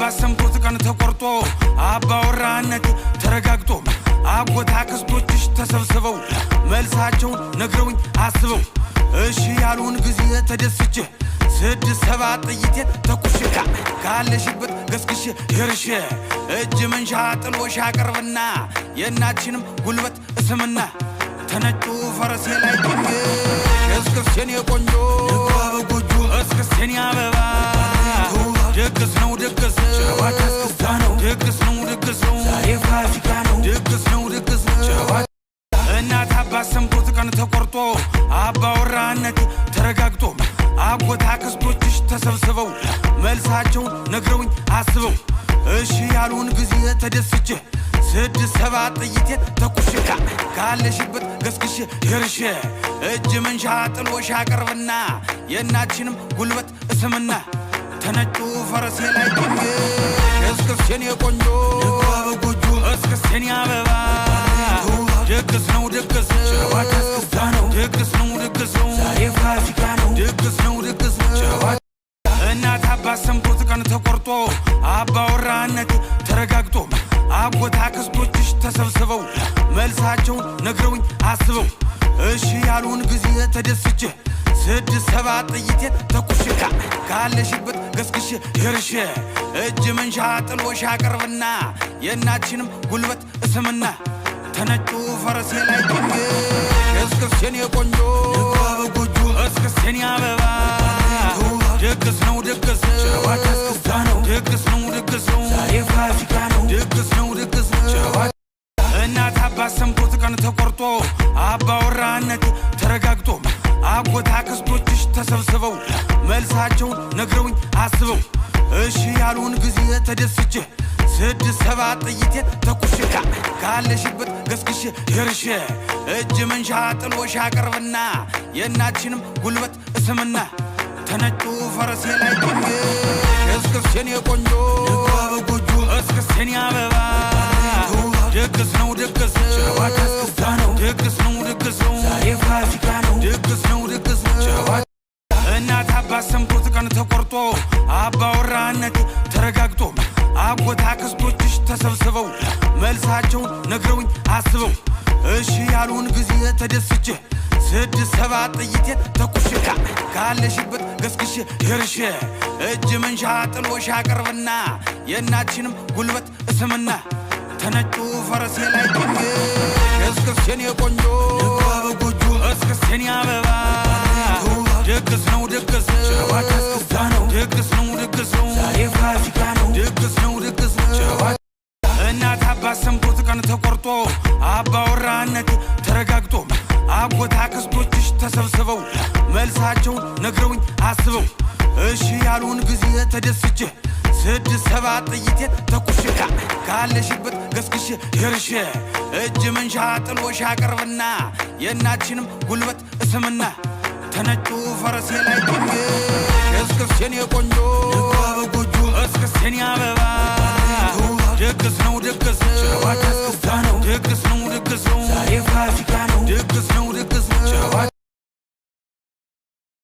አባሰምቶት ቀን ተቆርጦ አባወራነት ተረጋግጦ አጎታ ክስቶችሽ ተሰብስበው መልሳቸውን ነግረውኝ አስበው እሺ ያሉን ጊዜ ተደስቼ 6-7 ጥይቴን ተኩሼ ካለሽበት ገስግሼ ይርሼ እጅ መንሻ ጥሎሽ አቀርብና የእናትሽንም ጉልበት እስምና ተነጩ ፈረሴ ላይ ቆሜ እስክስቴን የቆንጆ በጎጆ እስክስቴን ያበባ ድግስ ነው ድግስ ጨዋታ እስክስታ ነው ድግስ ነው ድግስ ነው ዛሬ ፋሲካ ነው ድግስ ነው ድግስ ነው እናት አባት ሰምቶት ቀን ተቆርጦ አባወራነት ተረጋግጦ አጎታ ክስቶችሽ ተሰብስበው መልሳቸውን ነግረውኝ አስበው እሺ ያሉን ጊዜ ተደስቼ 6-7 ጥይቴን ተኩሼ ካለሽበት ገስግሼ ይርሼ እጅ መንሻ ጥሎሽ አቀርብና የእናትሽንም ጉልበት እስምና ተነጩ ፈረሴ ላይ ቆሜ እስክስቴን የቆንጆ በጎጆ እስክስቴን ያበባ ድግስ ነው ድግስ ጨዋታ እስክስታ ነው ድግስ ነው ድግስ ነው ዛሬ ፋሲካ ነው ድግስ ነው ድግስ ነው እናት አባት ሰምቶት ቀን ተቆርጦ አባወራነት ተረጋግጦ አጎታ ክስቶችሽ ተሰብስበው መልሳቸውን ነግረውኝ አስበው እሺ ያሉን ጊዜ ተደስቼ 6-7 ጥይቴን ተኩሼ ካለሽበት ገስግሼ ይርሼ እጅ መንሻ ጥሎሽ አቀርብና የእናትሽንም ጉልበት እስምና ተነጩ ፈረሴ ላይ ቆሜ እስክስቴን የቆንጆ በጎጆ እስክስቴን ያበባ ድግስ ነው ድግስ ጨዋታ እስክስታ ነው ድግስ ነው ድግስ ነው ዛሬ ፋሲካ ነው ድግስ ነው ድግስ ነው እናት አባት ሰምቶት ቀን ተቆርጦ አባወራነት ተረጋግጦ አጎታ ክስቶችሽ ተሰብስበው መልሳቸውን ነግረውኝ አስበው እሺ ያሉን ጊዜ ተደስቼ 6-7 ጥይቴን ተኩሼ ካለሽበት ገስግሼ ይርሼ እጅ መንሻ ጥሎሽ አቀርብና የእናትሽንም ጉልበት እስምና ተነጩ ፈረሴ ላይ ቆሜ እስክስቴን የቆንጆ በጎጆ እስክስቴን ያበባ ድግስ ነው ድግስ ጨዋታ እስክስታ ነው ድግስ ነው ድግስ ነው ዛሬ ፋሲካ ነው ድግስ ነው ድግስ ነው እናት አባት ሰምቶት ቀን ተቆርጦ አባወራነት ተረጋግጦ አጎታ ክስቶችሽ ተሰብስበው መልሳቸውን ነግረውኝ አስበው እሺ ያሉን ጊዜ ተደስቼ 6-7 ጥይቴን ተኩሼ ካለሽበት ገስግሼ ይርሼ እጅ መንሻ ጥሎሽ አቀርብና የእናትሽንም ጉልበት እስምና ተነጩ ፈረሴ ላይ ቆሜ እስክስቴን የቆንጆ በጎጆ እስክስቴን ያበባ ድግስ ነው ድግስ ጨዋታ እስክስታ ነው ድግስ ነው ድግስ ነው ዛሬ ፋሲካ ነው ድግስ ነው ድግስ ነው እናት አባት ሰምቶት ቀን ተቆርጦ አባወራነት ተረጋግጦ አጎታ ክስቶችሽ ተሰብስበው መልሳቸውን ነግረውኝ አስበው እሺ ያሉን ጊዜ ተደስቼ 6-7 ጥይቴን ተኩሼ ካለሽበት ገስግሼ ይርሼ እጅ መንሻ ጥሎሽ አቀርብና የእናትሽንም ጉልበት እስምና ተነጩ ፈረሴ ላይ ቆሜ እስክስቴን የቆንጆ በጎጆ እስክስቴን ያበባ ድግስ ነው ድግስ ጨዋታ እስክስታ ነው ድግስ ነው ድግስ ነው ዛሬ ፋሲካ ነው ድግስ ነው